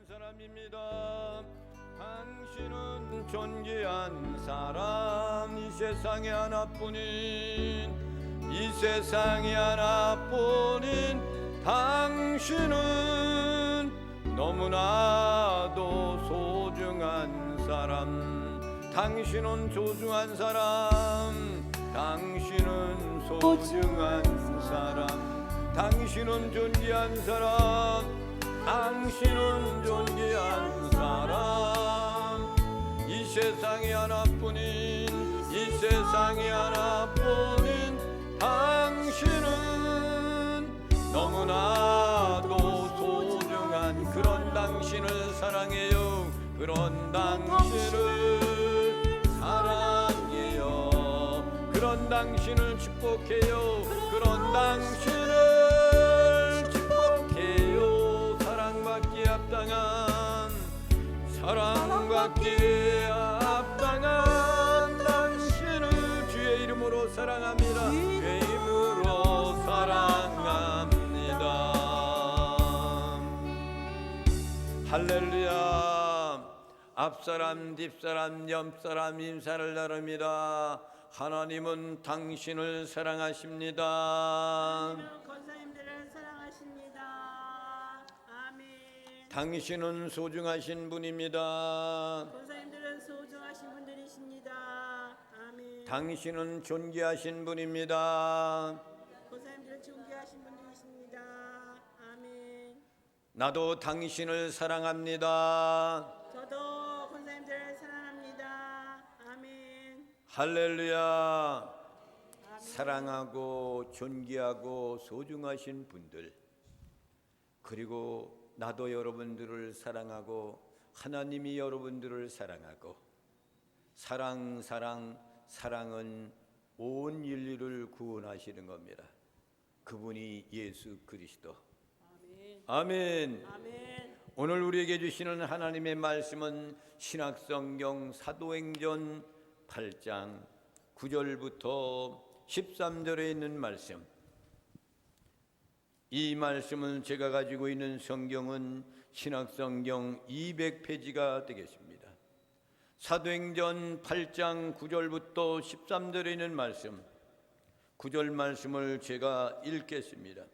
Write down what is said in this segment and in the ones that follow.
사람입니다. 당신은 존귀한 사람, 이 세상에 하나뿐인, 이 세상에 하나뿐인 당신은 너무나도 소중한 사람. 당신은 소중한 사람, 당신은 소중한 사람, 당신은 존귀한 사람, 당신은 존귀한 사람. 이 세상에 하나뿐인, 이 세상에 하나뿐인 당신은 너무나도 소중한 그런 당신을 사랑해요. 그런 당신을 사랑해요. 그런 당신을 축복해요. 그런 당신을 축복해요. 사랑받기에 합당한, 사랑받기에 합당한 당신을 주의 이름으로 사랑합니다. 주의 이름으로 사랑합니다. 할렐루야. 앞사람, 뒷사람, 옆사람 인사를 나눕니다. 하나님은 당신을 사랑하십니다. 하나님은 권사님들을 사랑하십니다. 아멘. 당신은 소중하신 분입니다. 권사님들은 소중하신 분들이십니다. 아멘. 당신은 존귀하신 분입니다. 권사님들은 존귀하신 분들이십니다. 아멘. 나도 당신을 사랑합니다. 저도 권사님들을 사랑합니다. 아멘. 할렐루야. 사랑하고 존귀하고 소중하신 분들, 그리고 나도 여러분들을 사랑하고 하나님이 여러분들을 사랑하고, 사랑은 온 인류를 구원하시는 겁니다. 그분이 예수 그리스도. 아멘. 아멘. 오늘 우리에게 주시는 하나님의 말씀은 신약성경 사도행전 8장 9절부터 13절에 있는 말씀. 이 말씀은 제가 가지고 있는 성경은 신약성경 200페이지가 되겠습니다. 사도행전 8장 9절부터 13절에 있는 말씀, 9절 말씀을 제가 읽겠습니다.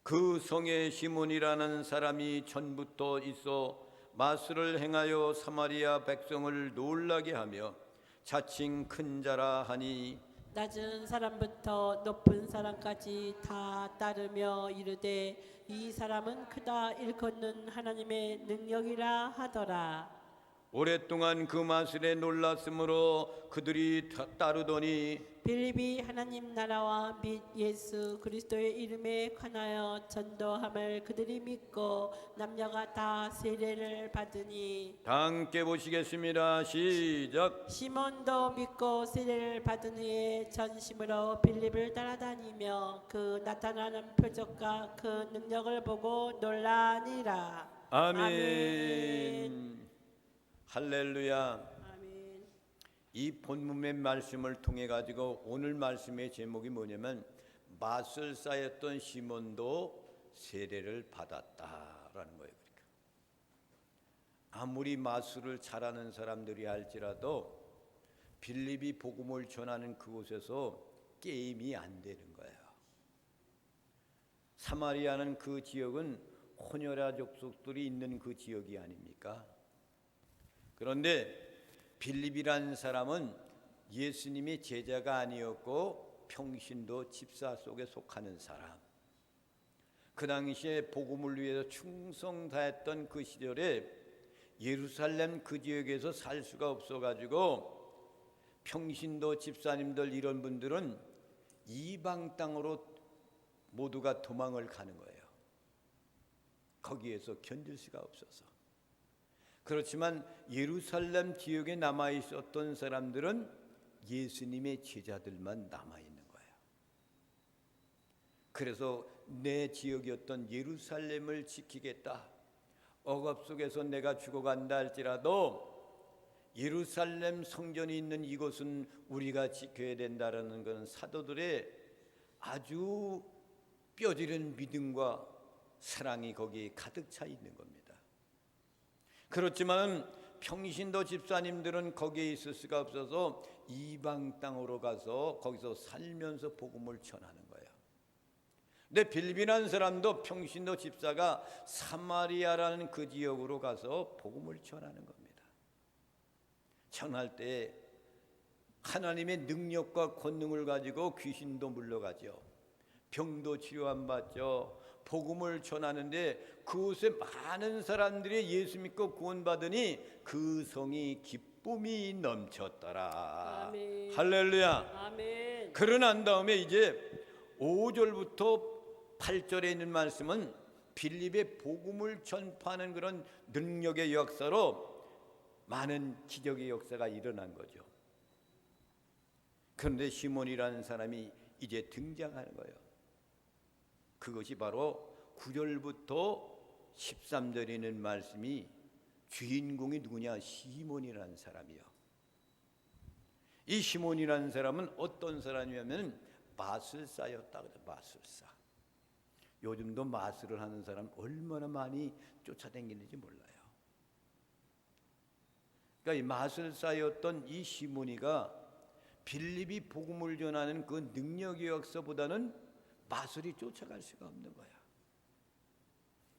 그 성에 시몬이라는 사람이 전부터 있어 마술을 행하여 사마리아 백성을 놀라게 하며 자칭 큰 자라 하니, 낮은 사람부터 높은 사람까지 다 따르며 이르되 이 사람은 크다 일컫는 하나님의 능력이라 하더라. 오랫동안 그 마술에 놀랐으므로 그들이 따르더니 빌립이 하나님 나라와 및 예수 그리스도의 이름에 관하여 전도함을 그들이 믿고 남녀가 다 세례를 받으니, 다 함께 보시겠습니다. 시작. 시몬도 믿고 세례를 받은 후에 전심으로 빌립을 따라다니며 그 나타나는 표적과 그 능력을 보고 놀라니라. 아멘. 할렐루야. 아멘. 이 본문의 말씀을 통해 가지고 오늘 말씀의 제목이 뭐냐면, 마술사였던 시몬도 세례를 받았다라는 거예요. 그러니까 아무리 마술을 잘하는 사람들이 할지라도 빌립이 복음을 전하는 그곳에서 게임이 안 되는 거예요. 사마리아는 그 지역은 호녀라 족속들이 있는 그 지역이 아닙니까? 그런데 빌립이라는 사람은 예수님의 제자가 아니었고 평신도 집사 속에 속하는 사람. 그 당시에 복음을 위해서 충성 다했던 그 시절에 예루살렘 그 지역에서 살 수가 없어가지고 평신도 집사님들 이런 분들은 이방 땅으로 모두가 도망을 가는 거예요. 거기에서 견딜 수가 없어서. 그렇지만 예루살렘 지역에 남아 있었던 사람들은 예수님의 제자들만 남아 있는 거예요. 그래서 내 지역이었던 예루살렘을 지키겠다. 억압 속에서 내가 죽어간다 할지라도 예루살렘 성전이 있는 이곳은 우리가 지켜야 된다라는 것은 사도들의 아주 뼈저린 믿음과 사랑이 거기에 가득 차 있는 겁니다. 그렇지만 평신도 집사님들은 거기에 있을 수가 없어서 이방 땅으로 가서 거기서 살면서 복음을 전하는 거예요. 근데 빌비라는 사람도 평신도 집사가 사마리아라는 그 지역으로 가서 복음을 전하는 겁니다. 전할 때 하나님의 능력과 권능을 가지고 귀신도 물러가죠. 병도 치료 안 받죠. 복음을 전하는데 그곳에 많은 사람들이 예수 믿고 구원받으니 그 성이 기쁨이 넘쳤더라. 아멘. 할렐루야. 아멘. 그러고 난 다음에 이제 5절부터 8절에 있는 말씀은 빌립의 복음을 전파하는 그런 능력의 역사로 많은 기적의 역사가 일어난 거죠. 그런데 시몬이라는 사람이 이제 등장하는 거예요. 그것이 바로 9절부터 13절에 있는 말씀이 주인공이 누구냐? 시몬이라는 사람이요. 이 시몬이라는 사람은 어떤 사람이냐면 마술사였다 그래. 마술사. 요즘도 마술을 하는 사람 얼마나 많이 쫓아다니는지 몰라요. 그러니까 이 마술사였던 이 시몬이가 빌립이 복음을 전하는 그 능력의 역사보다는 마술이 쫓아갈 수가 없는 거야.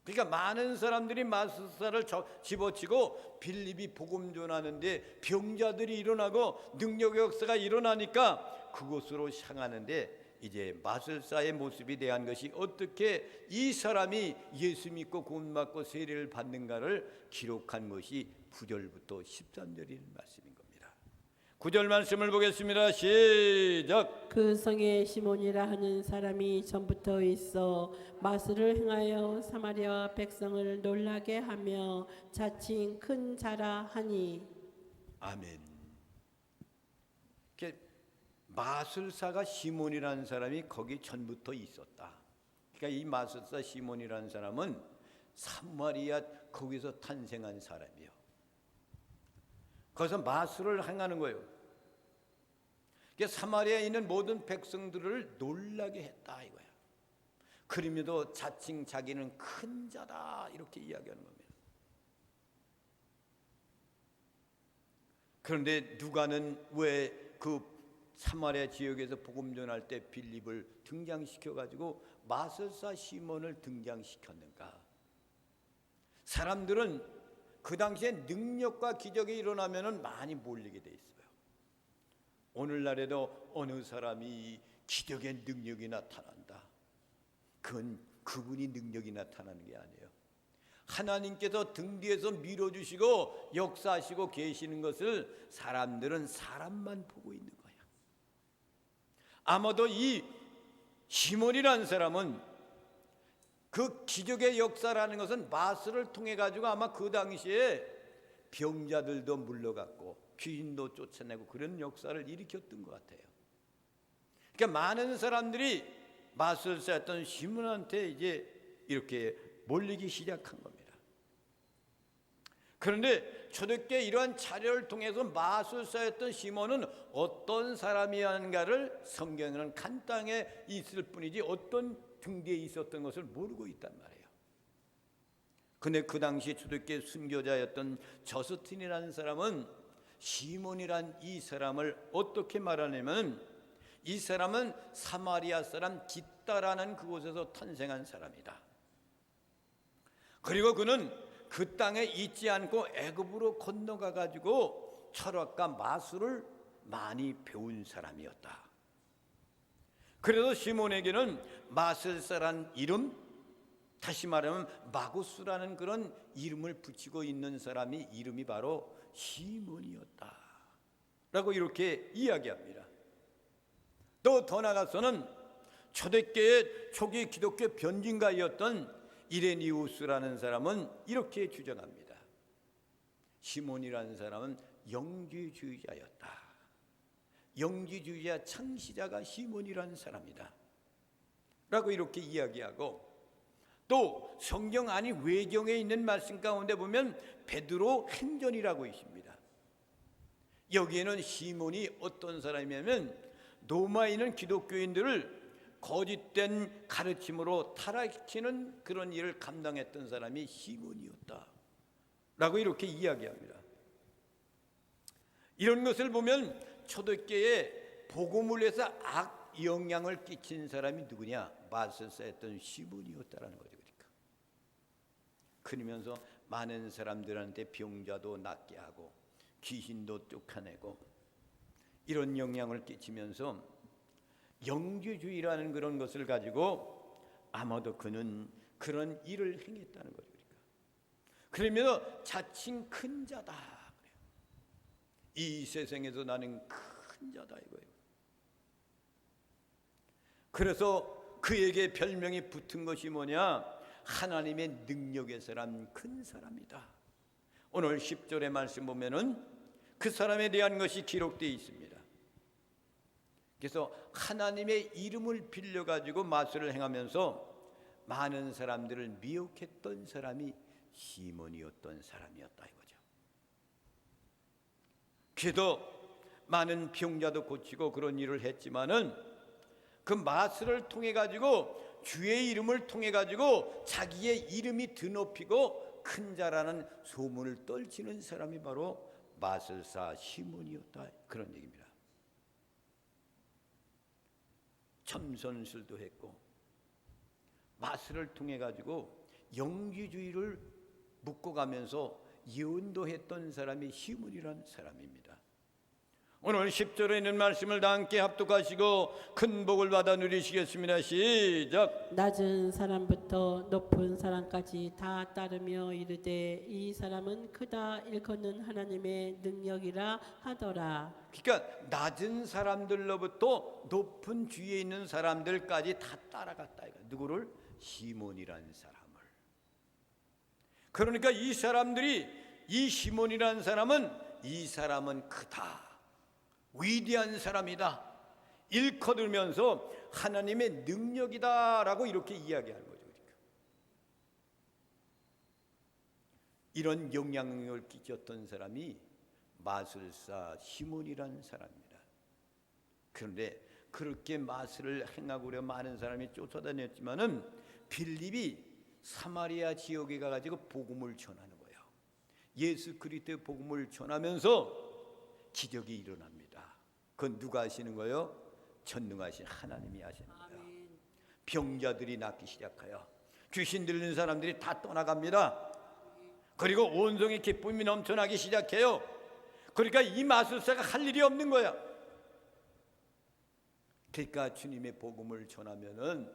그러니까 많은 사람들이 마술사를 집어치고 빌립이 복음 전하는데 병자들이 일어나고 능력의 역사가 일어나니까 그곳으로 향하는데 이제 마술사의 모습이 대한 것이 어떻게 이 사람이 예수 믿고 구원받고 세례를 받는가를 기록한 것이 9절부터 13절이 있는 말씀인 겁니다. 9절 말씀을 보겠습니다. 시작. 그 성에 시몬이라 하는 사람이 전부터 있어 마술을 행하여 사마리아 백성을 놀라게 하며 자칭 큰 자라 하니. 아멘. 마술사가 시몬이라는 사람이 거기 전부터 있었다. 그러니까 이 마술사 시몬이라는 사람은 사마리아 거기서 탄생한 사람이요. 거기서 마술을 행하는 거예요. 그러니까 사마리아에 있는 모든 백성들을 놀라게 했다 이거야. 그러면도 자칭 자기는 큰 자다 이렇게 이야기하는 겁니다. 그런데 누가는 왜 그 사마리아 지역에서 복음 전할 때 빌립을 등장시켜 가지고 마술사 시몬을 등장시켰는가? 사람들은 그 당시에 능력과 기적이 일어나면은 많이 몰리게 돼 있어요. 오늘날에도 어느 사람이 기적의 능력이 나타난다. 그건 그분이 능력이 나타나는 게 아니에요. 하나님께서 등 뒤에서 밀어주시고 역사하시고 계시는 것을 사람들은 사람만 보고 있는 거야. 아마도 이 시몬이라는 사람은 그 기적의 역사라는 것은 마술을 통해 가지고 아마 그 당시에 병자들도 물러갔고 귀인도 쫓아내고 그런 역사를 일으켰던 것 같아요. 그러니까 많은 사람들이 마술사였던 시몬한테 이제 이렇게 몰리기 시작한 겁니다. 그런데 초대교회 이러한 자료를 통해서 마술사였던 시몬은 어떤 사람이었는가를 성경에는 간단하게 있을 뿐이지 어떤 등 뒤에 있었던 것을 모르고 있단 말이에요. 근데 그 당시 초대교회 순교자였던 저스틴이라는 사람은 시몬이란 이 사람을 어떻게 말하냐면 이 사람은 사마리아 사람 깃다라는 그곳에서 탄생한 사람이다. 그리고 그는 그 땅에 있지 않고 애굽으로 건너가 가지고 철학과 마술을 많이 배운 사람이었다. 그래서 시몬에게는 마술사란 이름, 다시 말하면 마구스라는 그런 이름을 붙이고 있는 사람이 이름이 바로 시몬이었다 라고 이렇게 이야기합니다. 또 더 나아가서는 초대교회 초기 기독교 변진가였던 이레니우스라는 사람은 이렇게 주장합니다. 시몬이라는 사람은 영지주의자였다. 영지주의자 창시자가 시몬이라는 사람이다 라고 이렇게 이야기하고, 또 성경 아니 외경에 있는 말씀 가운데 보면 베드로 행전이라고 있습니다. 여기에는 시몬이 어떤 사람이냐면 로마에 있는 기독교인들을 거짓된 가르침으로 타락시키는 그런 일을 감당했던 사람이 시몬이었다 라고 이렇게 이야기합니다. 이런 것을 보면 초대교회에 복음을 위해서 악 영향을 끼친 사람이 누구냐? 마술사였던 시몬이었다라는 거죠. 그러면서 많은 사람들한테 병자도 낫게 하고 귀신도 쫓아내고 이런 영향을 끼치면서 영주주의라는 그런 것을 가지고 아마도 그는 그런 일을 행했다는 거죠. 그러면서 자칭 큰 자다. 이 세상에서 나는 큰 자다 이거예요. 그래서 그에게 별명이 붙은 것이 뭐냐? 하나님의 능력의 사람, 큰 사람이다. 오늘 10절의 말씀 보면은 그 사람에 대한 것이 기록되어 있습니다. 그래서 하나님의 이름을 빌려가지고 마술을 행하면서 많은 사람들을 미혹했던 사람이 시몬이었던 사람이었다 이거죠. 그래도 많은 병자도 고치고 그런 일을 했지만은 그 마술을 통해 가지고 주의 이름을 통해 가지고 자기의 이름이 드높이고 큰 자라는 소문을 떨치는 사람이 바로 마술사 시몬이었다 그런 얘기입니다. 점선술도 했고 마술을 통해 가지고 영지주의를 묶어가면서 예언도 했던 사람이 시몬이라는 사람입니다. 오늘 10절에 있는 말씀을 다 함께 합독하시고 큰 복을 받아 누리시겠습니다. 시작. 낮은 사람부터 높은 사람까지 다 따르며 이르되 이 사람은 크다 일컫는 하나님의 능력이라 하더라. 그러니까 낮은 사람들로부터 높은 주위에 있는 사람들까지 다 따라갔다. 누구를? 시몬이라는 사람을. 그러니까 이 사람들이 이 시몬이라는 사람은 이 사람은 크다. 위대한 사람이다. 일컬으면서 하나님의 능력이다라고 이렇게 이야기하는 거죠. 그러니까. 이런 영향력을 끼쳤던 사람이 마술사 시몬이라는 사람입니다. 그런데 그렇게 마술을 행하고려 많은 사람이 쫓아다녔지만은 빌립이 사마리아 지역에 가가지고 복음을 전하는 거예요. 예수 그리스도의 복음을 전하면서 기적이 일어납니다. 그건 누가 하시는 거예요? 전능하신 하나님이 하시는 거예요. 병자들이 낫기 시작해요. 귀신 들린 사람들이 다 떠나갑니다. 그리고 온종일 기쁨이 넘쳐나기 시작해요. 그러니까 이 마술사가 할 일이 없는 거야. 그러니까 주님의 복음을 전하면은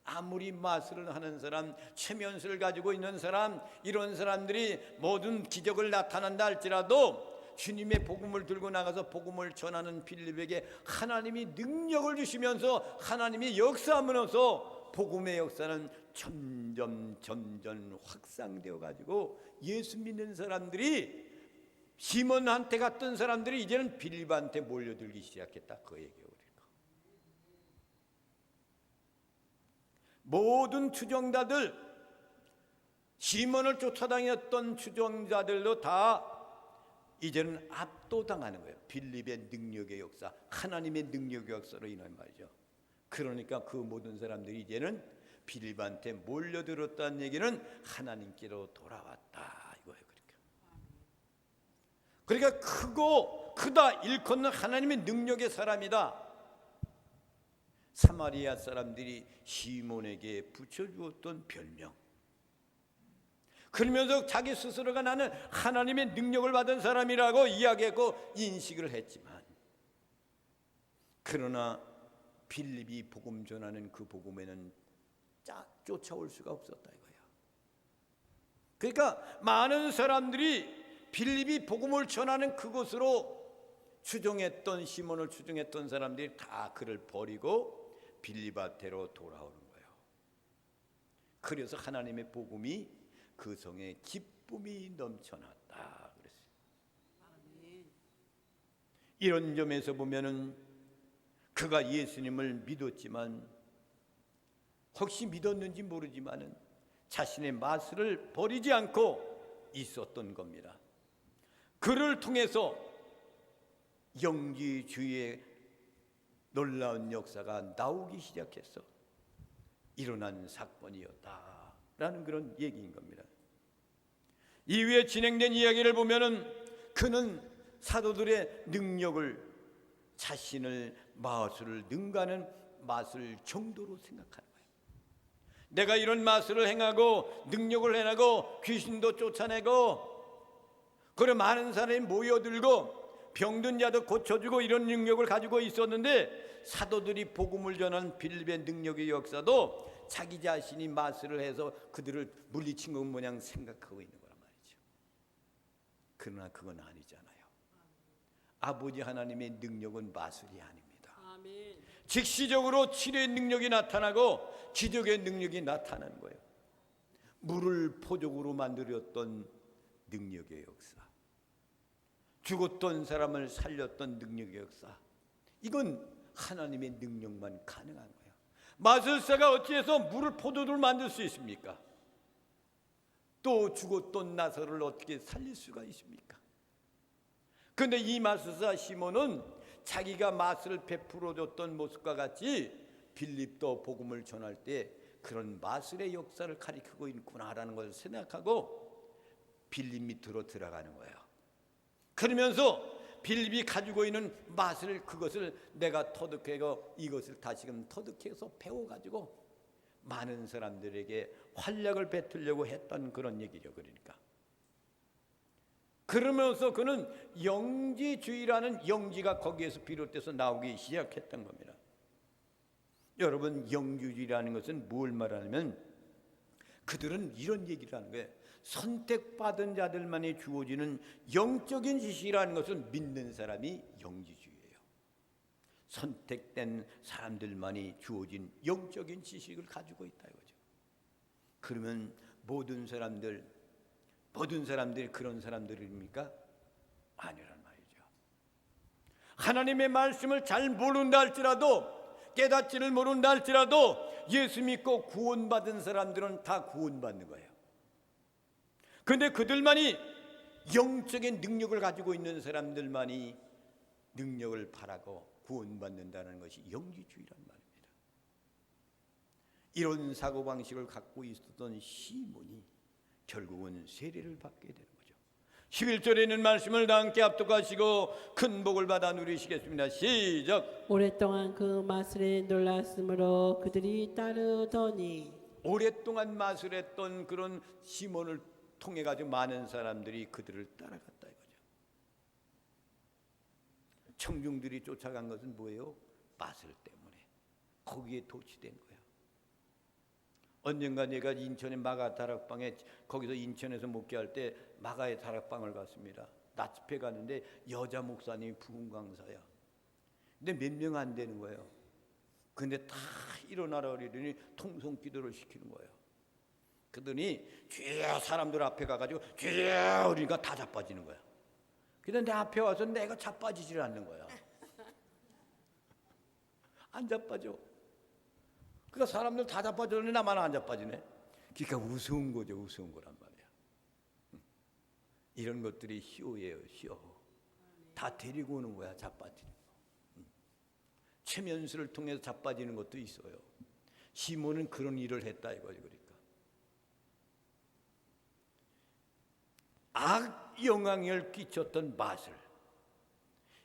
아무리 마술을 하는 사람, 최면술을 가지고 있는 사람, 이런 사람들이 모든 기적을 나타난다 할지라도 주님의 복음을 들고 나가서 복음을 전하는 빌립에게 하나님이 능력을 주시면서 하나님이 역사하면서 복음의 역사는 점점 확산되어 가지고 예수 믿는 사람들이 시몬한테 갔던 사람들이 이제는 빌립한테 몰려들기 시작했다. 그 얘기예요. 모든 추종자들, 시몬을 쫓아다녔던 추종자들도 다 이제는 압도당하는 거예요. 빌립의 능력의 역사, 하나님의 능력의 역사로 인한 말이죠. 그러니까 그 모든 사람들이 이제는 빌립한테 몰려들었다는 얘기는 하나님께로 돌아왔다 이거예요. 그러니까 크고 크다 일컫는 하나님의 능력의 사람이다. 사마리아 사람들이 시몬에게 붙여주었던 별명. 그러면서 자기 스스로가 나는 하나님의 능력을 받은 사람이라고 이야기했고 인식을 했지만, 그러나 빌립이 복음 전하는 그 복음에는 쫓아올 수가 없었다 이거야. 그러니까 많은 사람들이 빌립이 복음을 전하는 그곳으로 추종했던, 시몬을 추종했던 사람들이 다 그를 버리고 빌립한테로 돌아오는 거예요. 그래서 하나님의 복음이 그 성에 기쁨이 넘쳐났다 그랬어요. 이런 점에서 보면은 그가 예수님을 믿었지만, 혹시 믿었는지 모르지만은 자신의 마술을 버리지 않고 있었던 겁니다. 그를 통해서 영지주의의 놀라운 역사가 나오기 시작했어. 일어난 사건이었다라는 그런 얘기인 겁니다. 이후에 진행된 이야기를 보면은 그는 사도들의 능력을 자신을 마술을 능가하는 마술 정도로 생각하는 거예요. 내가 이런 마술을 행하고 능력을 행하고 귀신도 쫓아내고 그래 많은 사람이 모여들고 병든 자도 고쳐주고 이런 능력을 가지고 있었는데 사도들이 복음을 전하는 빌립의 능력의 역사도 자기 자신이 마술을 해서 그들을 물리친 것 모양 생각하고 있는 거란 말이죠. 그러나 그건 아니잖아요. 아버지 하나님의 능력은 마술이 아닙니다. 아멘. 즉시적으로 치료의 능력이 나타나고 기적의 능력이 나타나는 거예요. 물을 포도주로 만들었던 능력의 역사, 죽었던 사람을 살렸던 능력의 역사, 이건 하나님의 능력만 가능한 거예요. 마술사가 어찌해서 물을 포도주로 만들 수 있습니까? 또 죽었던 나사로를 어떻게 살릴 수가 있습니까? 그런데 이 마술사 시몬은 자기가 마술을 베풀어줬던 모습과 같이 빌립도 복음을 전할 때 그런 마술의 역사를 가리키고 있구나라는 것을 생각하고 빌립 밑으로 들어가는 거예요. 그러면서 빌립이 가지고 있는 마술, 그것을 내가 터득하고 이것을 다시금 터득해서 배워가지고 많은 사람들에게 활력을 베풀려고 했던 그런 얘기죠. 그러면서 그는 영지주의라는 영지가 거기에서 비롯돼서 나오기 시작했던 겁니다. 여러분, 영지주의라는 것은 뭘 말하냐면 그들은 이런 얘기를 하는 거예요. 선택받은 자들만이 주어지는 영적인 지식이라는 것을 믿는 사람이 영지주의예요. 선택된 사람들만이 주어진 영적인 지식을 가지고 있다 이거죠. 그러면 모든 사람들이 그런 사람들입니까? 아니란 말이죠. 하나님의 말씀을 잘 모른다 할지라도, 깨닫지를 모른다 할지라도 예수 믿고 구원받은 사람들은 다 구원받는 거예요. 그런데 그들만이 영적인 능력을 가지고 있는 사람들만이 능력을 바라고 구원받는다는 것이 영지주의란 말입니다. 이런 사고방식을 갖고 있었던 시몬이 결국은 세례를 받게 되는 거죠. 11절에 있는 말씀을 다 함께 합독하시고 큰 복을 받아 누리시겠습니다. 시작. 오랫동안 그 마술에 놀랐으므로 그들이 따르더니. 오랫동안 마술했던 그런 시몬을 통해 가지고 많은 사람들이 그들을 따라갔다 이거죠. 청중들이 쫓아간 것은 뭐예요? 마술 때문에 거기에 도취된 거예요. 언젠가 내가 인천의 마가 다락방에, 거기서 인천에서 목회할 때 마가의 다락방을 갔습니다. 나집회 가는데 여자 목사님이 부흥 강사야. 근데 몇 명 안 되는 거예요. 근데 다 일어나라 그러더니 통성 기도를 시키는 거예요. 그러더니 주여 사람들 앞에 가가지고 주여 그러니까 다 자빠지는 거야. 그런데 내 앞에 와서 내가 자빠지질 않는 거야. 안 자빠져. 그러니까 사람들 다 자빠졌는데 나만 안 자빠지네. 그러니까 우스운 거죠. 우스운 거란 말이야. 이런 것들이 시오예요. 시오. 다 데리고 오는 거야. 자빠지는 거. 최면수를 통해서 자빠지는 것도 있어요. 시몬은 그런 일을 했다 이거죠. 그러니까 악 영향을 끼쳤던 마술,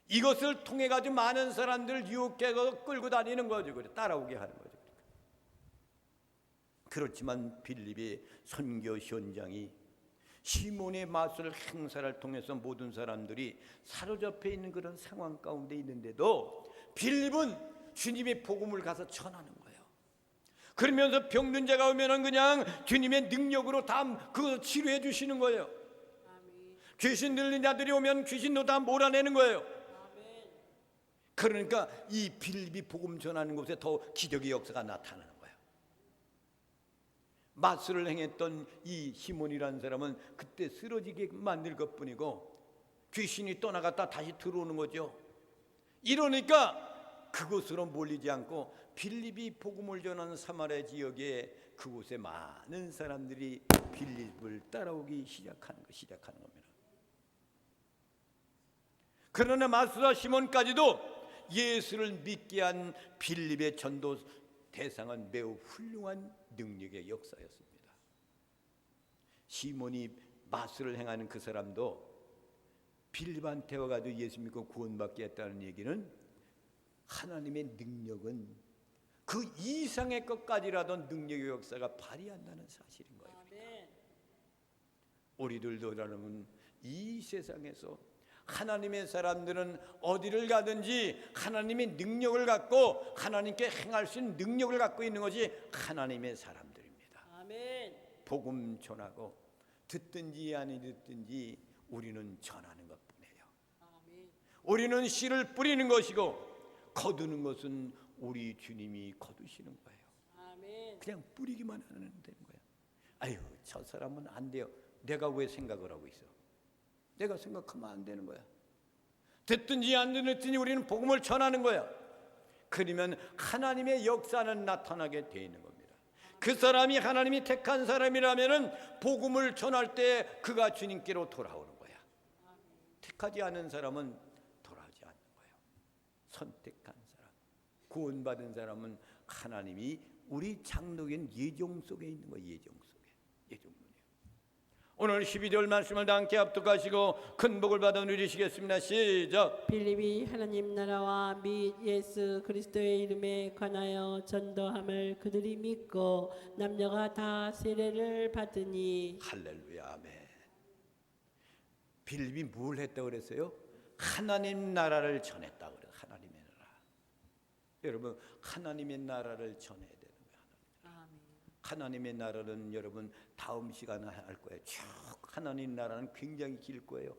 이것을 통해 가지고 많은 사람들을 유혹해서 끌고 다니는 거죠. 따라오게 하는 거죠. 그렇지만 빌립의 선교 현장이 시몬의 마술 행사를 통해서 모든 사람들이 사로잡혀 있는 그런 상황 가운데 있는데도 빌립은 주님의 복음을 가서 전하는 거예요. 그러면서 병든 자가 오면은 그냥 주님의 능력으로 다 그거 치료해 주시는 거예요. 귀신 들린 자들이 오면 귀신도 다 몰아내는 거예요. 그러니까 이 빌립이 복음 전하는 곳에 더 기적의 역사가 나타나는 거예요. 마술을 행했던 이 시몬이라는 사람은 그때 쓰러지게 만들 것뿐이고 귀신이 떠나갔다 다시 들어오는 거죠. 이러니까 그곳으로 몰리지 않고 빌립이 복음을 전하는 사마리아 지역에 그곳에 많은 사람들이 빌립을 따라오기 시작하는 겁니다. 그러나 마술사 시몬까지도 예수를 믿게 한 빌립의 전도 대상은 매우 훌륭한 능력의 역사였습니다. 시몬이 마술을 행하는 그 사람도 빌립한테 와가지고 예수 믿고 구원받겠다는 얘기는 하나님의 능력은 그 이상의 것까지라도 능력의 역사가 발휘한다는 사실인 거예요. 우리들도 여러분 이 세상에서 하나님의 사람들은 어디를 가든지 하나님의 능력을 갖고 하나님께 행할 수 있는 능력을 갖고 있는 것이 하나님의 사람들입니다. 아멘. 복음 전하고 듣든지 아니 듣든지 우리는 전하는 것뿐이에요. 아멘. 우리는 씨를 뿌리는 것이고 거두는 것은 우리 주님이 거두시는 거예요. 아멘. 그냥 뿌리기만 하면 되는 거예요. 아유, 저 사람은 안 돼요. 내가 왜 생각을 하고 있어? 내가 생각하면 안 되는 거야. 듣든지 안 듣든지 우리는 복음을 전하는 거야. 그러면 하나님의 역사는 나타나게 돼 있는 겁니다. 그 사람이 하나님이 택한 사람이라면은 복음을 전할 때 그가 주님께로 돌아오는 거야. 택하지 않은 사람은 돌아오지 않는 거예요. 선택한 사람, 구원받은 사람은 하나님이 우리 장로인 예정 속에 있는 거예요. 예정 속에. 예정론이에요. 오늘 12절 말씀을 다 함께 합독하시고 큰 복을 받아 누리시겠습니다. 시작. 빌립이 하나님 나라와 및 예수 그리스도의 이름에 관하여 전도함을 그들이 믿고 남녀가 다 세례를 받으니. 할렐루야. 아멘. 빌립이 뭘 했다고 그랬어요? 하나님 나라를 전했다고 그래요. 하나님의 나라. 여러분 하나님의 나라를 전해야 되는 거예요. 아멘. 하나님의 나라는 여러분 다음 시간에 할 거예요. 쭉 하나님 나라는 굉장히 길 거예요.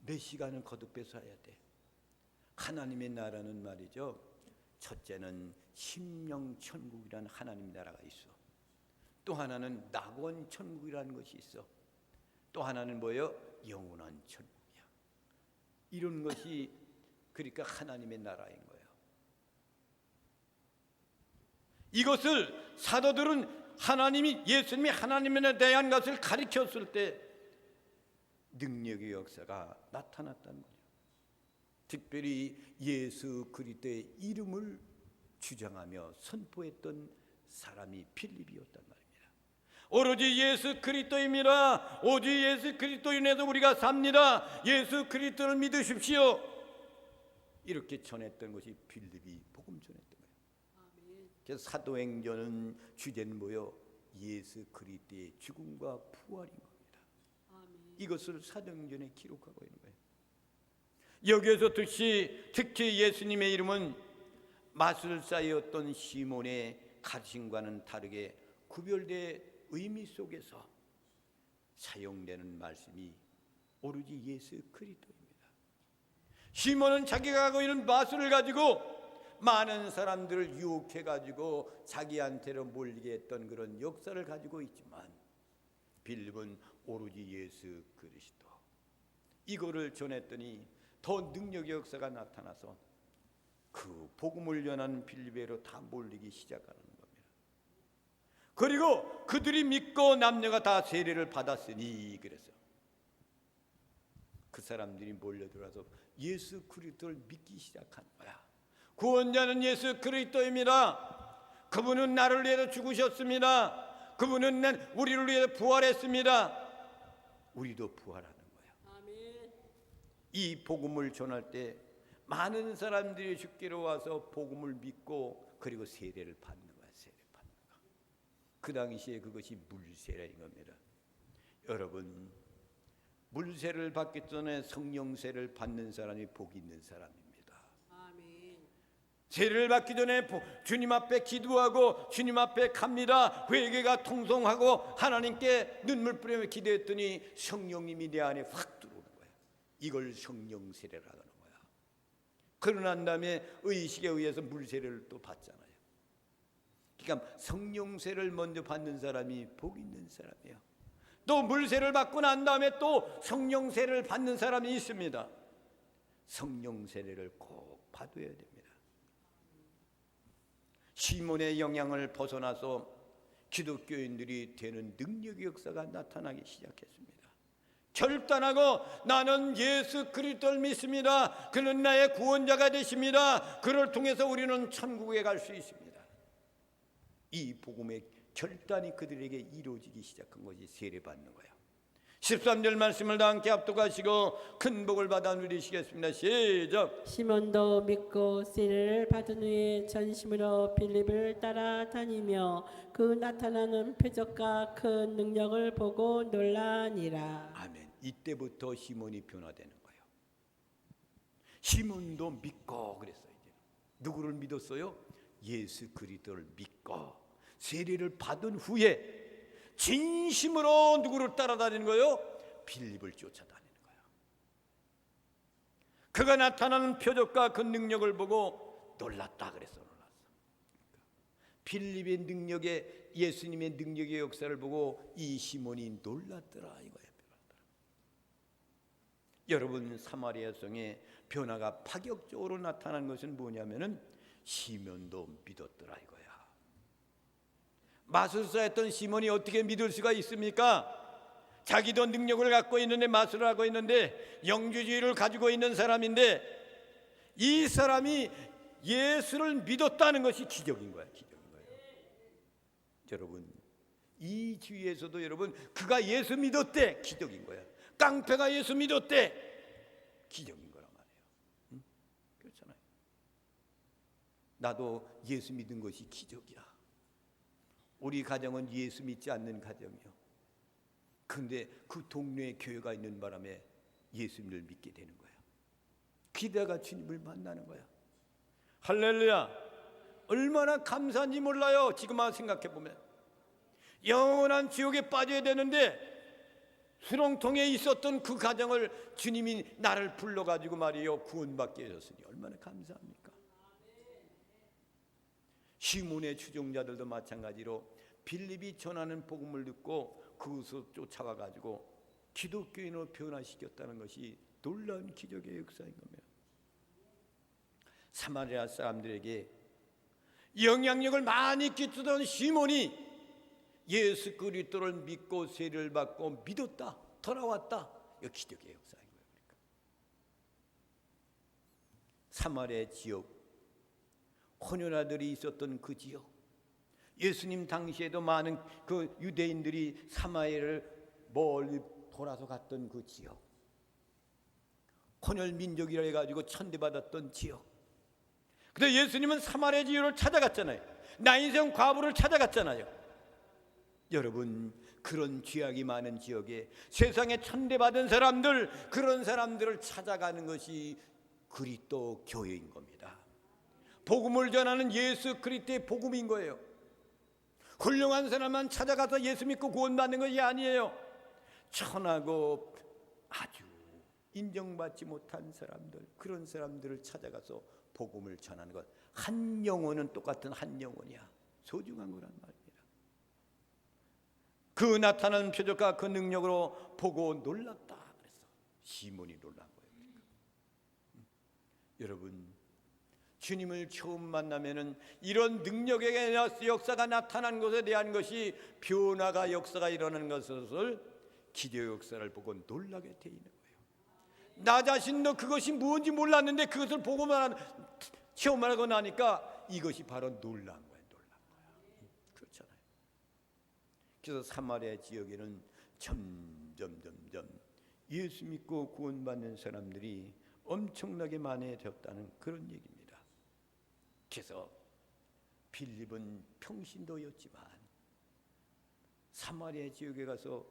몇 시간을 거듭해서 해야 돼. 하나님의 나라는 말이죠. 첫째는 심령 천국이라는 하나님 나라가 있어. 또 하나는 낙원 천국이라는 것이 있어. 또 하나는 뭐예요? 영원한 천국이야. 이런 것이 그러니까 하나님의 나라인 거예요. 이것을 사도들은 하나님이 예수님이 하나님에 대한 것을 가르쳤을 때 능력의 역사가 나타났다는 거죠. 특별히 예수 그리스도의 이름을 주장하며 선포했던 사람이 빌립이었단 말입니다. 오로지 예수 그리스도입니다. 오직 예수 그리스도 인해서 우리가 삽니다. 예수 그리스도를 믿으십시오. 이렇게 전했던 것이 빌립이 복음 전했던 거예요. 그래서 사도행전은 주제는 뭐요? 예수 그리스도의 죽음과 부활인 겁니다. 이것을 사도행전에 기록하고 있는 거예요. 여기에서 특히 예수님의 이름은 마술사였던 시몬의 가르침과는 다르게 구별된 의미 속에서 사용되는 말씀이 오로지 예수 그리스도입니다. 시몬은 자기가 하고 있는 마술을 가지고 많은 사람들을 유혹해가지고 자기한테로 몰리게 했던 그런 역사를 가지고 있지만 빌립은 오로지 예수 그리스도 이거를 전했더니 더 능력의 역사가 나타나서 그 복음을 전하는 빌립에로 다 몰리기 시작하는 겁니다. 그리고 그들이 믿고 남녀가 다 세례를 받았으니 그래서 그 사람들이 몰려들어서 예수 그리스도를 믿기 시작한 거야. 구원자는 예수 그리스도입니다. 그분은 나를 위해서 죽으셨습니다. 그분은 우리를 위해서 부활했습니다. 우리도 부활하는 거예요. 아멘. 이 복음을 전할 때 많은 사람들이 주께로 와서 복음을 믿고 그리고 세례를 받는 거야. 세례 받는 거. 그 당시에 그것이 물세례인 겁니다. 여러분 물세례를 받기 전에 성령세례를 받는 사람이 복 있는 사람입니다. 세례를 받기 전에 주님 앞에 기도하고 주님 앞에 갑니다. 회개가 통성하고 하나님께 눈물 뿌리며 기도했더니 성령님이 내 안에 확 들어오는 거야. 이걸 성령 세례라고 하는 거야. 그러고 난 다음에 의식에 의해서 물세례를 또 받잖아요. 그러니까 성령 세례를 먼저 받는 사람이 복 있는 사람이에요. 또 물세례를 받고 난 다음에 또 성령 세례를 받는 사람이 있습니다. 성령 세례를 꼭 받아야 됩니다. 시몬의 영향을 벗어나서 기독교인들이 되는 능력의 역사가 나타나기 시작했습니다. 결단하고 나는 예수 그리스도를 믿습니다. 그는 나의 구원자가 되십니다. 그를 통해서 우리는 천국에 갈 수 있습니다. 이 복음의 결단이 그들에게 이루어지기 시작한 것이 세례받는 거예요. 13절 말씀을 다 함께 합독하시고 큰 복을 받아 누리시겠습니다. 시작. 시몬도 믿고 세례를 받은 후에 전심으로 빌립을 따라다니며 그 나타나는 표적과 큰 능력을 보고 놀라니라. 아멘. 이때부터 시몬이 변화되는 거예요. 시몬도 믿고 그랬어요. 이제 누구를 믿었어요? 예수 그리스도를 믿고 세례를 받은 후에 진심으로 누구를 따라다니는 거예요? 빌립을 쫓아다니는 거예요. 그가 나타나는 표적과 그 능력을 보고 놀랐다 그랬어. 놀랐어. 빌립의 능력에, 예수님의 능력의 역사를 보고 이 시몬이 놀랐더라 이거예요. 여러분, 사마리아 성의 변화가 파격적으로 나타난 것은 뭐냐면은 시몬도 믿었더라 이거야. 마술사였던 시몬이 어떻게 믿을 수가 있습니까? 자기도 능력을 갖고 있는데, 마술을 하고 있는데, 영주주의를 가지고 있는 사람인데, 이 사람이 예수를 믿었다는 것이 기적인 거야. 기적인 거예요. 여러분, 이 주위에서도 여러분, 그가 예수 믿었대, 기적인 거야. 깡패가 예수 믿었대, 기적인 거란 말이에요. 응? 그렇잖아요. 나도 예수 믿은 것이 기적이야. 우리 가정은 예수 믿지 않는 가정이요. 그런데 그 동네에 교회가 있는 바람에 예수님을 믿게 되는 거야. 기다가 주님을 만나는 거야. 할렐루야. 얼마나 감사한지 몰라요. 지금 생각해 보면 영원한 지옥에 빠져야 되는데 수렁통에 있었던 그 가정을 주님이 나를 불러가지고 말이요 구원받게 해줬으니 얼마나 감사합니까? 시몬의 추종자들도 마찬가지로 빌립이 전하는 복음을 듣고 그곳으로 쫓아와 가지고 기독교인으로 변화시켰다는 것이 놀라운 기적의 역사인 겁니다. 사마리아 사람들에게 영향력을 많이 끼치던 시몬이 예수 그리스도를 믿고 세례를 받고 믿었다, 돌아왔다. 이 기적의 역사인 거예요. 그러니까. 사마리아 지역 혼혈아들이 있었던 그 지역, 예수님 당시에도 많은 그 유대인들이 사마리아를 멀리 돌아서 갔던 그 지역, 혼혈 민족이라 해가지고 천대받았던 지역. 근데 예수님은 사마리아 지역을 찾아갔잖아요. 나인성 과부를 찾아갔잖아요. 여러분, 그런 죄악이 많은 지역에 세상에 천대받은 사람들, 그런 사람들을 찾아가는 것이 그리스도 교회인 겁니다. 복음을 전하는 예수 그리스도의 복음인 거예요. 훌륭한 사람만 찾아가서 예수 믿고 구원받는 것이 아니에요. 천하고 아주 인정받지 못한 사람들, 그런 사람들을 찾아가서 복음을 전하는 것. 한 영혼은 똑같은 한 영혼이야. 소중한 거란 말입니다. 그 나타나는 표적과 그 능력으로 보고 놀랐다 그랬어. 시몬이 놀란 거예요. 그러니까. 여러분, 주님을 처음 만나면은 이런 능력의 역사가 나타난 것에 대한 것이 변화가 역사가 일어나는 것을 기적 역사를 보고 놀라게 돼 있는 거예요. 나 자신도 그것이 무엇인지 몰랐는데 그것을 보고만 체험하고 나니까 이것이 바로 놀란 거예요. 놀란 거야. 그렇잖아요. 그래서 사마리아 지역에는 점점 예수 믿고 구원받는 사람들이 엄청나게 많아졌다는 그런 얘기입니다. 그래서 빌립은 평신도였지만 사마리아 지역에 가서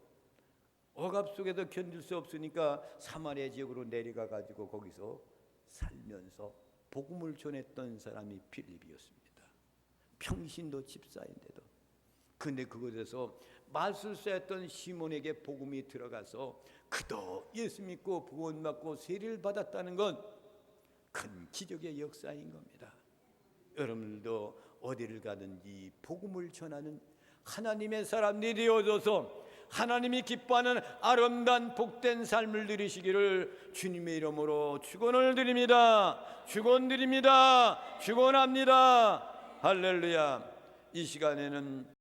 억압 속에서 견딜 수 없으니까 사마리아 지역으로 내려가 가지고 거기서 살면서 복음을 전했던 사람이 빌립이었습니다. 평신도 집사인데도. 근데 그곳에서 마술사였던 시몬에게 복음이 들어가서 그도 예수 믿고 구원받고 세례를 받았다는 건 큰 기적의 역사인 겁니다. 여러분들도 어디를 가든지 복음을 전하는 하나님의 사람들이 되어줘서 하나님이 기뻐하는 아름다운 복된 삶을 누리시기를 주님의 이름으로 축원을 드립니다. 축원드립니다. 축원합니다. 할렐루야. 이 시간에는